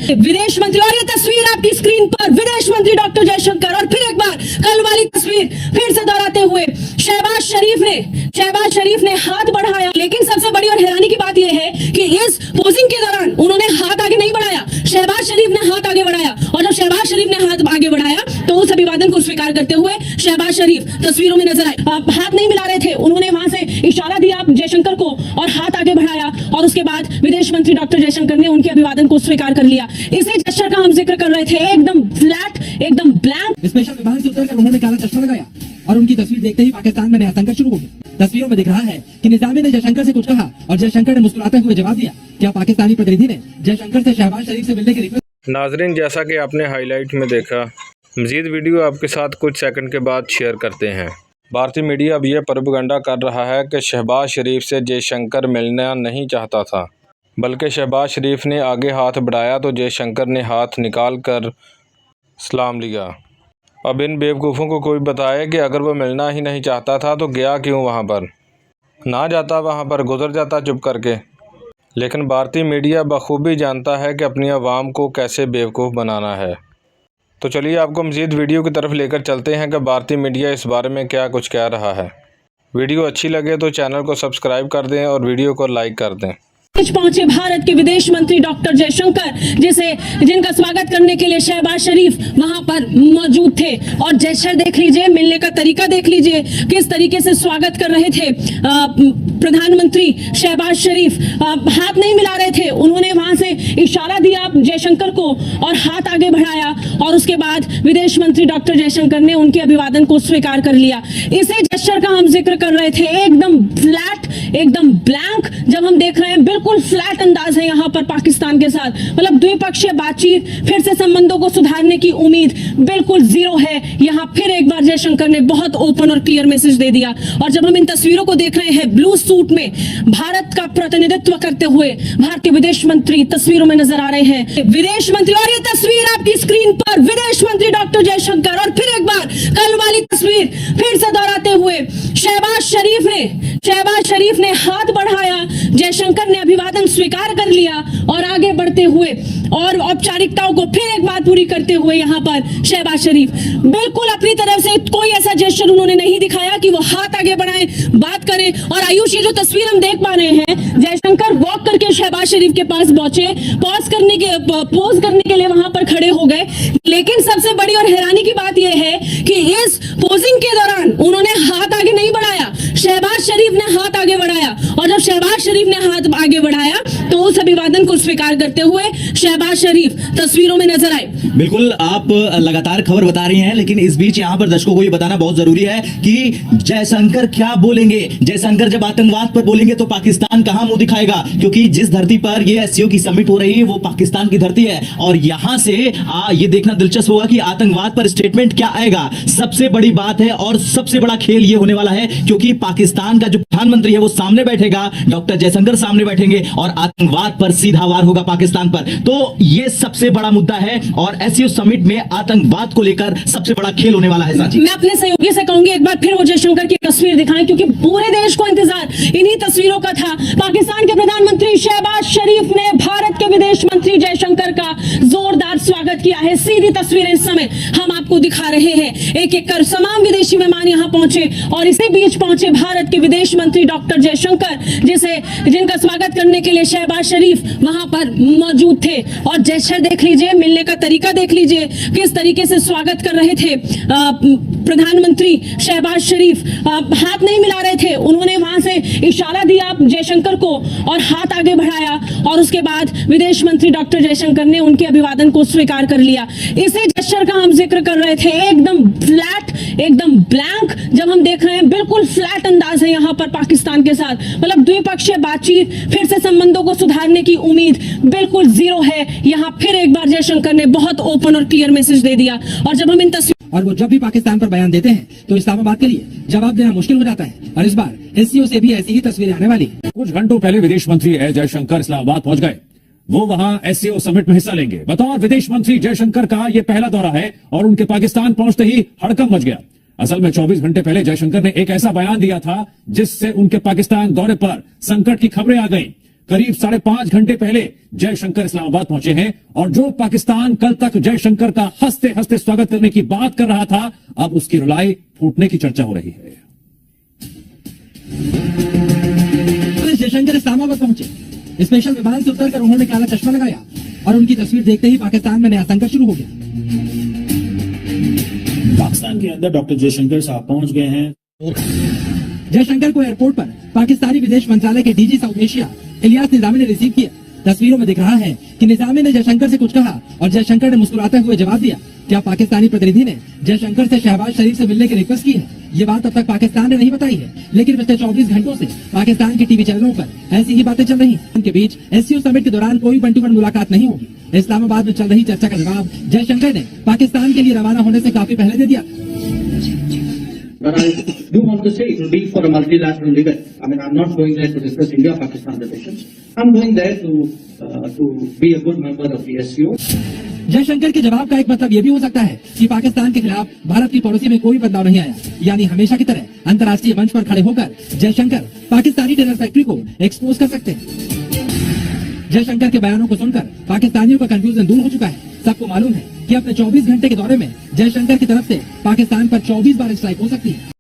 विदेश मंत्री, और ये तस्वीर आपकी स्क्रीन पर विदेश मंत्री डॉक्टर जयशंकर, और फिर एक बार कल वाली तस्वीर फिर से दोहराते हुए शहबाज शरीफ ने हाथ बढ़ाया। लेकिन सबसे बड़ी और हैरानी की बात यह है कि इस पोजिंग के दौरान उन्होंने हाथ आगे नहीं बढ़ाया, शहबाज शरीफ ने हाथ आगे बढ़ाया। और जब शहबाज शरीफ ने हाथ आगे बढ़ाया तो उस अभिवादन को स्वीकार करते हुए शहबाज शरीफ तस्वीरों में नजर आए। हाथ नहीं मिला रहे थे, उन्होंने वहां से इशारा दिया जयशंकर को और हाथ आगे बढ़ाया, और उसके बाद विदेश मंत्री डॉक्टर जयशंकर ने उनके अभिवादन को स्वीकार कर लिया। इसी जेस्चर का हम जिक्र कर रहे थे, एकदम फ्लैट, एकदम ब्लैंक। स्पेशल विमान से उतरकर उन्होंने काला चश्मा लगाया और उनकी तस्वीर देखते ही पाकिस्तान में नया संकट शुरू हो गया। तस्वीरों में दिख रहा है कि निजामी ने जयशंकर से कुछ कहा और जयशंकर ने मुस्कुराते हुए जवाब दिया। क्या पाकिस्तानी प्रतिनिधि ने जयशंकर से शहबाज शरीफ से मिलने की रिक्वेस्ट। नाजरीन, जैसा कि आपने हाईलाइट में देखा, मजीद वीडियो आपके साथ कुछ सेकंड के बाद शेयर करते हैं। भारतीय मीडिया अब यह प्रोपेगेंडा कर रहा है कि शहबाज शरीफ से जयशंकर मिलना नहीं चाहता था, बल्कि शहबाज शरीफ ने आगे हाथ बढ़ाया तो जयशंकर ने हाथ निकाल कर सलाम लिया। अब इन बेवकूफ़ों को कोई बताए कि अगर वो मिलना ही नहीं चाहता था तो गया क्यों वहाँ पर, ना जाता वहाँ पर, गुजर जाता चुप करके। लेकिन भारतीय मीडिया बखूबी जानता है कि अपनी आवाम को कैसे बेवकूफ़ बनाना है। तो चलिए आपको मज़ीद वीडियो की तरफ लेकर चलते हैं कि भारतीय मीडिया इस बारे में क्या कुछ कह रहा है। वीडियो अच्छी लगे तो चैनल को सब्सक्राइब कर दें और वीडियो को लाइक कर दें। पहुंचे भारत के विदेश मंत्री डॉक्टर जयशंकर, जिनका स्वागत करने के लिए शहबाज शरीफ वहां पर मौजूद थे। और जेस्चर देख लीजिए, मिलने का तरीका देख लीजिए, किस तरीके से स्वागत कर रहे थे प्रधानमंत्री शहबाज शरीफ। हाथ नहीं मिला रहे थे, उन्होंने वहां से इशारा दिया जयशंकर को और हाथ आगे बढ़ाया, और उसके बाद विदेश मंत्री डॉक्टर जयशंकर ने उनके अभिवादन को स्वीकार कर लिया। इसी जेस्चर का हम जिक्र कर रहे थे, एकदम फ्लैट, एकदम ब्लैंक। जब हम देख रहे हैं बिल्कुल फ्लैट अंदाज है यहाँ पर पाकिस्तान के साथ, मतलब द्विपक्षीय बातचीत, फिर से संबंधों को सुधारने की उम्मीद बिल्कुल जीरो है। यहाँ फिर एक बार जयशंकर ने बहुत ओपन और क्लियर मैसेज दे दिया। और जब हम इन तस्वीरों को देख रहे हैं, ब्लू सूट में भारत का प्रतिनिधित्व करते हुए भारतीय विदेश मंत्री तस्वीरों में नजर आ रहे हैं। विदेश मंत्री, और ये तस्वीर आपकी स्क्रीन पर विदेश मंत्री डॉक्टर जयशंकर, और फिर एक बार कल वाली तस्वीर फिर से दोहराते हुए शहबाज शरीफ ने हाथ बढ़ाया, जयशंकर ने अभिवादन स्वीकार कर लिया, और आगे बढ़ते हुए और औपचारिकताओं को फिर एक बार पूरी करते हुए यहाँ पर शहबाज शरीफ बिल्कुल अपनी तरफ से कोई ऐसा जेस्चर उन्होंने नहीं दिखाया कि वो हाथ आगे बढ़ाएं, बात करें। और आयुष, ये जो तस्वीर हम देख पा रहे हैं, जयशंकर वॉक करके शहबाज शरीफ के पास पहुंचे, पोज करने के लिए वहां पर खड़े हो गए। लेकिन सबसे बड़ी और हैरानी की बात यह है कि इस पोजिंग के दौरान उन्होंने हाथ आगे नहीं बढ़ाया, शहबाज शरीफ ने हाथ आगे बढ़ाया। और जब शहबाज शरीफ ने हाथ आगे बढ़ाया तो उस अभिवादन को स्वीकार करते हुए शहबाज शरीफ तस्वीरों में नजर आए। बिल्कुल, आप लगातार खबर बता रही हैं, लेकिन इस बीच यहाँ पर दर्शकों को ये बताना बहुत जरूरी है कि जयशंकर क्या बोलेंगे। जयशंकर जब आतंकवाद पर बोलेंगे तो पाकिस्तान कहां मुंह दिखाएगा, क्योंकि जिस धरती पर ये एससीओ की समिट हो रही है वो पाकिस्तान की धरती है। और यहां से ये देखना दिलचस्प होगा कि आतंकवाद पर स्टेटमेंट क्या आएगा। सबसे बड़ी बात है और सबसे बड़ा खेल ये होने वाला है, क्योंकि पाकिस्तान का जो प्रधानमंत्री है वो सामने बैठेगा, डॉक्टर जयशंकर सामने बैठेंगे, और आतंकवाद पर सीधा वार होगा पाकिस्तान पर। तो ये सबसे बड़ा मुद्दा है, और एससीओ समिट में आतंकवाद को लेकर सबसे बड़ा खेल होने वाला है। साची, मैं अपने सहयोगी से कहूंगी एक बार फिर वो जयशंकर की तस्वीर दिखाएं, क्योंकि पूरे देश को इंतजार इन्हीं तस्वीरों का था। पाकिस्तान के प्रधानमंत्री शहबाज शरीफ ने भारत के विदेश मंत्री जयशंकर का जोरदार स्वागत किया है। सीधी तस्वीरें इस समय हम आपको दिखा रहे हैं। एक एक कर तमाम विदेशी मेहमान यहाँ पहुंचे, और इसी बीच पहुंचे भारत के विदेश मंत्री डॉक्टर जयशंकर, जिनका स्वागत करने के लिए शहबाज शरीफ वहां पर मौजूद थे। और जेस्चर देख लीजिए, मिलने का तरीका देख लीजिए, किस तरीके से स्वागत कर रहे थे प्रधानमंत्री शहबाज शरीफ। हाथ नहीं मिला रहे थे, उन्होंने वहां से इशारा दिया जयशंकर को और हाथ आगे बढ़ाया, और उसके बाद विदेश मंत्री डॉक्टर जयशंकर ने उनके अभिवादन को स्वीकार कर लिया। इसी जेस्चर का हम जिक्र कर रहे थे, एकदम फ्लैट, एकदम ब्लैंक। जब हम देख रहे हैं बिल्कुल फ्लैट अंदाज है यहाँ पर पाकिस्तान के साथ, मतलब द्विपक्षीय बातचीत, फिर से संबंधों को सुधारने की उम्मीद बिल्कुल जीरो है। यहाँ फिर एक बार जयशंकर ने बहुत ओपन और क्लियर मैसेज दे दिया। और जब हम इन और वो जब भी पाकिस्तान पर बयान देते हैं तो इस्लामाबाद के लिए जवाब देना मुश्किल हो जाता है, और इस बार एससीओ से भी ऐसी ही तस्वीरें आने वाली। कुछ घंटों पहले विदेश मंत्री एस जयशंकर इस्लामाबाद पहुंच गए। वो वहां एससीओ समिट में हिस्सा लेंगे। बतौर विदेश मंत्री जयशंकर का ये पहला दौरा है, और उनके पाकिस्तान पहुंचते ही हड़कंप मच गया। असल में 24 घंटे पहले जयशंकर ने एक ऐसा बयान दिया था जिससे उनके पाकिस्तान दौरे पर संकट की खबरें आ गई। करीब 5.5 घंटे पहले जयशंकर इस्लामाबाद पहुंचे हैं और जो पाकिस्तान कल तक जयशंकर का हंसते हंसते स्वागत करने की बात कर रहा था, अब उसकी रुलाई फूटने की चर्चा हो रही है। जयशंकर इस्लामाबाद पहुंचे। स्पेशल विमान से उतरकर उन्होंने काला चश्मा लगाया और उनकी तस्वीर देखते ही पाकिस्तान में नया संकट शुरू हो गया। पाकिस्तान के अंदर डॉक्टर जयशंकर साहब पहुंच गए हैं। जयशंकर को एयरपोर्ट पर पाकिस्तानी विदेश मंत्रालय के DG south Asia Ilyas Nizami ने रिसीव किया। तस्वीरों में दिख रहा है कि निजामी ने जयशंकर से कुछ कहा और जयशंकर ने मुस्कुराते हुए जवाब दिया। क्या पाकिस्तानी प्रतिनिधि ने जयशंकर से शहबाज शरीफ से मिलने की रिक्वेस्ट की है? ये बात अब तक पाकिस्तान ने नहीं बताई है, लेकिन पिछले 24 घंटों से पाकिस्तान के टीवी चैनलों पर ऐसी ही बातें चल रही हैं। उनके बीच एससीओ समिट के दौरान कोई 1-to-1 मुलाकात नहीं होगी। इस्लामाबाद में चल रही चर्चा का जवाब जयशंकर ने पाकिस्तान के लिए रवाना होने से काफी पहले दे दिया। But I do want to say it will be for a multilateral event. I mean, I'm not going there to discuss India-Pakistan relations. I'm going there to be a good member of the SCO. Jaishankar के जवाब का एक मतलब यह भी हो सकता है कि पाकिस्तान के खिलाफ भारत की पॉलिसी में कोई बदलाव नहीं आया, यानी हमेशा की तरह अंतर्राष्ट्रीय मंच पर खड़े होकर जयशंकर पाकिस्तानी टेलर फैक्ट्री को एक्सपोज कर सकते हैं। जयशंकर के बयानों को सुनकर पाकिस्तानियों का कंफ्यूजन दूर हो चुका है। सबको मालूम है कि अपने 24 घंटे के दौरे में जयशंकर की तरफ से पाकिस्तान पर 24 बार स्ट्राइक हो सकती है।